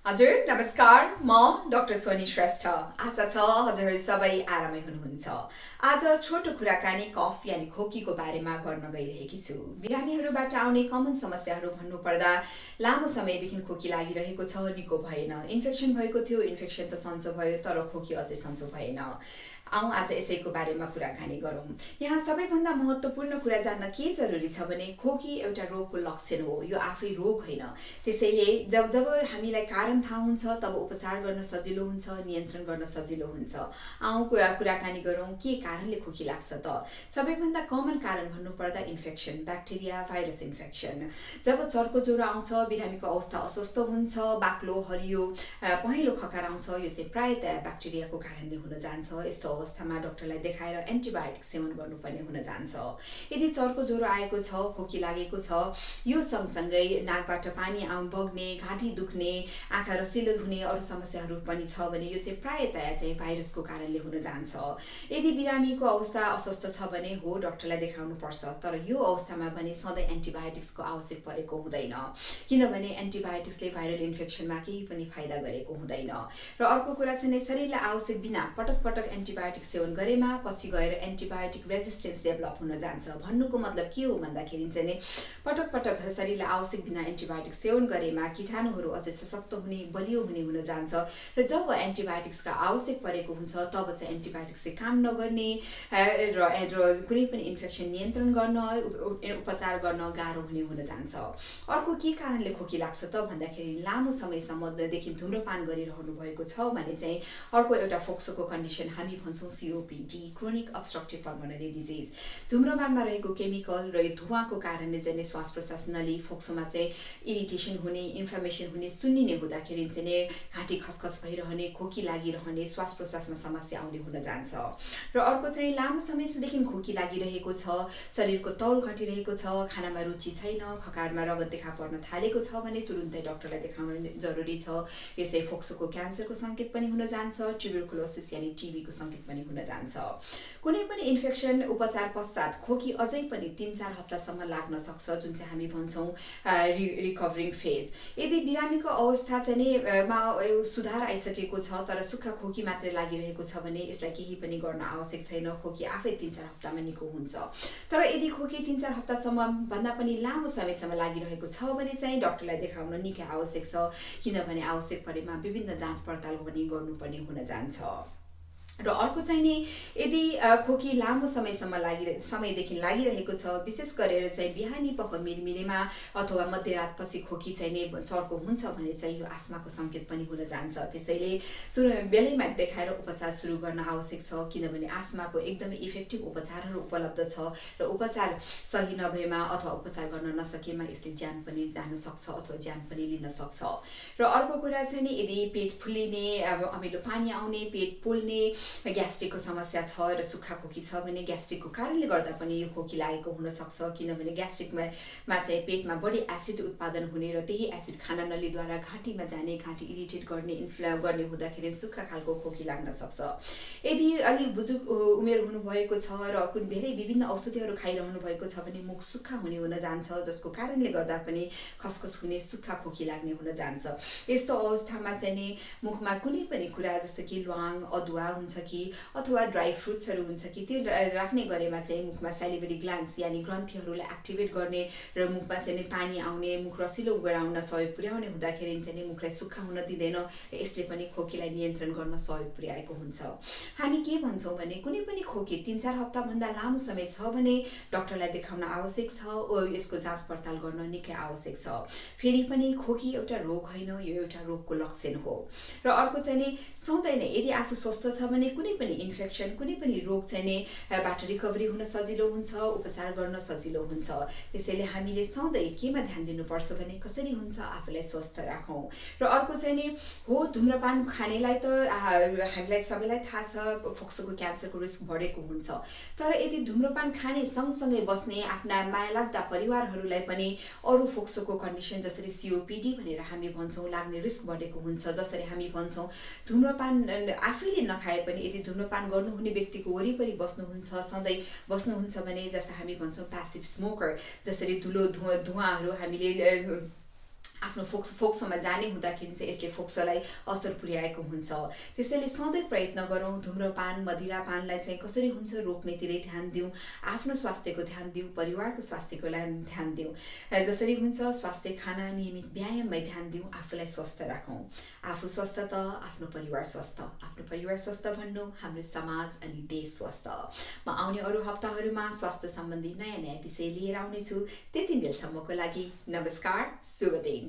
हजुर नमस्कार म डाक्टर सोनी श्रेष्ठ आशा छ हजुरहरू सबै आरामै हुनुहुन्छ। आज छोटो कुराकानी कफ यानी खोकीको बारेमा गर्न गइरहेकी छु। बिरामीहरूबाट आउने कमन समस्याहरू भन्नुपर्दा लामो समयदेखि खोकी लागिरहेको छ, निको भएन, इन्फेक्सन भएको थियो, इन्फेक्सन त सन्चो भयो तर खोकी अझै सन्चो भएन। आउँ आज यसैको बारेमा कुराकानी गरौँ। यहाँ सबैभन्दा महत्त्वपूर्ण कुरा जान्न के जरुरी छ भने खोकी एउटा रोगको लक्षण हो, यो आफै रोग होइन। त्यसैले जब जब हामीलाई कारण थाहा हुन्छ तब उपचार गर्न सजिलो हुन्छ, नियन्त्रण गर्न सजिलो हुन्छ। आउँ कुराकानी गरौँ के कारणले खोकी लाग्छ त। सबैभन्दा कमन कारण भन्नुपर्दा इन्फेक्सन, ब्याक्टेरिया भाइरस इन्फेक्सन। जब चर्को ज्वरो आउँछ, बिरामीको अवस्था अस्वस्थ हुन्छ, बाक्लो हरियो पहेँलो खकार आउँछ, यो चाहिँ प्रायः ब्याक्टेरियाको कारणले हुन जान्छ। यस्तो अवस्थामा डाक्टरलाई देखाएर एन्टिबायोटिक सेवन गर्नुपर्ने हुन जान्छ। यदि चर्को ज्वरो आएको छ, खोकी लागेको छ, यो सँगसँगै नाकबाट पानी बग्ने, घाँटी दुख्ने, आँखा रसिलो हुने अरू समस्याहरू पनि छ भने यो चाहिँ प्रायः चाहिँ भाइरसको कारणले हुन जान्छ। यदि बिरामीको अवस्था अस्वस्थ छ भने हो डाक्टरलाई देखाउनु पर्छ, तर यो अवस्थामा भने सधैँ एन्टिबायोटिक्सको आवश्यक परेको हुँदैन, किनभने एन्टिबायोटिक्सले भाइरल इन्फेक्सनमा केही पनि फाइदा गरेको हुँदैन। र अर्को कुरा चाहिँ शरीरलाई आवश्यक बिना पटक पटक एन्टिबायोटिक सेवन गरेमा पछि गएर एन्टिबायोटिक रेजिस्टेन्स डेभलप हुन जान्छ। भन्नुको मतलब के हो भन्दाखेरि चाहिँ पटक पटक शरीरलाई आवश्यक बिना एन्टिबायोटिक सेवन गरेमा कीटाणुहरू अझै सशक्त हुने, बलियो हुन जान्छ। र जब एन्टिबायोटिक्सका आवश्यक परेको हुन्छ तब चाहिँ एन्टिबायोटिक्सले काम नगर्ने र कुनै पनि इन्फेक्सन नियन्त्रण गर्न, उपचार गर्न गाह्रो हुन जान्छ। अर्को के कारणले खोकी लाग्छ त भन्दाखेरि लामो समयसम्मदेखि धुम्रपान गरिरहनु भएको छ भने चाहिँ अर्को एउटा फोक्सोको कन्डिसन हामी भन्छौँ COPD, chronic obstructive pulmonary disease. धुम्रपानमा रहेको केमिकल र यो धुवाको कारणले चाहिँ श्वास प्रश्वास नली, फोक्सोमा चाहिँ इरिटेसन हुने, इन्फ्लामेसन हुने, सुन्निने हुँदाखेरि चाहिँ घाँटी खसखस भइरहने, खोकी लागिरहने, श्वास प्रश्वासमा समस्या आउने हुन जान्छ। र अर्को चाहिँ लामो समयदेखि खोकी लागिरहेको छ, शरीरको तौल घटिरहेको छ, खानामा रुचि छैन, खकारमा रगत देखा पर्न थालेको छ भने तुरुन्तै डाक्टरलाई देखाउनु जरुरी छ। यो चाहिँ फोक्सोको क्यान्सरको सङ्केत पनि हुन जान्छ, ट्युबरकुलोसिस यानी टिबीको सङ्केत पनि हुन जान्छ। कुनै पनि इन्फेक्सन उपचार पश्चात खोकी अझै पनि 3-4 हप्तासम्म लाग्न सक्छ, जुन चाहिँ हामी भन्छौँ रिकभरिङ फेज। यदि बिरामीको अवस्था चाहिँ सुधार आइसकेको छ तर सुक्खा खोकी मात्रै लागिरहेको छ भने यसलाई केही पनि गर्न आवश्यक छैन, खोकी आफै 3-4 हप्तामा निको हुन्छ। तर यदि खोकी 3-4 हप्तासम्म भन्दा पनि लामो समयसम्म लागिरहेको छ भने चाहिँ डाक्टरलाई देखाउन निकै आवश्यक छ, किनभने आवश्यक परेमा विभिन्न जाँच पडताल पनि गर्नुपर्ने हुन जान्छ। र अर्को चाहिँ नि यदि खोकी लामो समयदेखि लागिरहेको छ, विशेष गरेर चाहिँ बिहानी पख मिरमिरेमा अथवा मध्यरातपछि खोकी चाहिँ नि चर्को हुन्छ भने चाहिँ यो आस्माको सङ्केत पनि हुन जान्छ। त्यसैले बेलैमा देखाएर उपचार सुरु गर्न आवश्यक छ, किनभने आस्माको एकदमै इफेक्टिभ उपचारहरू उपलब्ध छ र उपचार सही नभएमा अथवा उपचार गर्न नसकेमा यसले ज्यान पनि जान सक्छ अथवा ज्यान पनि लिन सक्छ। र अर्को कुरा चाहिँ नि यदि पेट फुलिने, अमिलो पानी आउने, पेट पोल्ने, ग्यास्ट्रिकको समस्या छ र सुक्खा खोकी छ भने ग्यास्ट्रिकको कारणले गर्दा पनि यो खोकी लागेको हुन सक्छ, किनभने ग्यास्ट्रिकमा चाहिँ पेटमा बढी एसिड उत्पादन हुने र त्यही एसिड खाना नलीद्वारा घाँटीमा जाने, घाँटी इरिटेट गर्ने, इन्फ्लेम गर्ने हुँदाखेरि सुक्खा खालको खोकी लाग्न सक्छ। यदि अलिक बुजुर्ग उमेर हुनुभएको छ र धेरै विभिन्न औषधिहरू खाइरहनु भएको छ भने मुख सुक्खा हुन जान्छ, जसको कारणले गर्दा पनि खसखस हुने, सुक्खा खोकी लाग्ने हुन जान्छ। यस्तो अवस्थामा चाहिँ नि मुखमा कुनै पनि कुरा जस्तो कि ल्वाङ, अदुवा हुन्छ कि अथवा ड्राई फ्रुट्सहरू हुन्छ कि त्यो राख्ने गरेमा चाहिँ मुखमा सेलिभरी ग्ल्यान्ड्स यानी ग्रन्थीहरूलाई एक्टिभेट गर्ने र मुखमा चाहिँ पानी आउने, मुख रसिलो गराउन सहयोग पुर्याउने हुँदाखेरि चाहिँ मुखलाई सुक्खा हुन दिँदैन, यसले पनि खोकीलाई नियन्त्रण गर्न सहयोग पुर्याएको हुन्छ। हामी के भन्छौँ भने कुनै पनि खोकी 3-4 हप्ताभन्दा लामो समय छ भने डाक्टरलाई देखाउन आवश्यक छ, यसको जाँच पडताल गर्न निकै आवश्यक छ। फेरि पनि खोकी एउटा रोग होइन, यो एउटा रोगको लक्षण हो। र अर्को चाहिँ नि सधैँ नै यदि आफू स्वस्थ छ भने कुनै पनि इन्फेक्सन, कुनै पनि रोग चाहिँ नि बाट रिकभरी हुन सजिलो हुन्छ, उपचार गर्न सजिलो हुन्छ। त्यसैले हामीले सधैँ केमा ध्यान दिनुपर्छ भने कसरी हुन्छ आफूलाई स्वस्थ राखौँ। र अर्को चाहिँ नि हो धुम्रपान खानेलाई त हामीलाई सबैलाई थाहा छ फोक्सोको क्यान्सरको रिस्क बढेको हुन्छ, तर यदि धुम्रपान खाने सँगसँगै बस्ने आफ्ना माया लाग्दा परिवारहरूलाई पनि अरू फोक्सोको कन्डिसन जसरी COPD भनेर हामी भन्छौँ लाग्ने रिस्क बढेको हुन्छ। जसरी हामी भन्छौँ धुम्रपान आफैले नखाए पनि यदि धुम्रपान गर्नुहुने व्यक्तिको वरिपरि सधैँ बस्नुहुन्छ भने जस्तो हामी भन्छौँ प्यासिभ स्मोकर, जसरी धुलो धुवाहरू हामीले आफ्नो फोक्सोमा जाने हुँदाखेरि चाहिँ यसले फोक्सोलाई असर पुर्याएको हुन्छ। त्यसैले सधैँ प्रयत्न गरौँ धुम्रपान मदिरापानलाई चाहिँ कसरी हुन्छ रोक्नेतिरै ध्यान दिउँ, आफ्नो स्वास्थ्यको ध्यान दिउँ, परिवारको स्वास्थ्यको लागि ध्यान दिउँ। जसरी हुन्छ स्वास्थ्य खाना नियमित व्यायाममै ध्यान दिउँ, आफूलाई स्वस्थ राखौँ। आफू स्वस्थ त आफ्नो परिवार स्वस्थ, आफ्नो परिवार स्वस्थ भन्नु हाम्रो समाज अनि देश स्वस्थ। म आउने अरू हप्ताहरूमा स्वास्थ्य सम्बन्धी नयाँ नयाँ विषय लिएर आउनेछु। त्यतिन्जेलसम्मको लागि नमस्कार, शुभ दिन।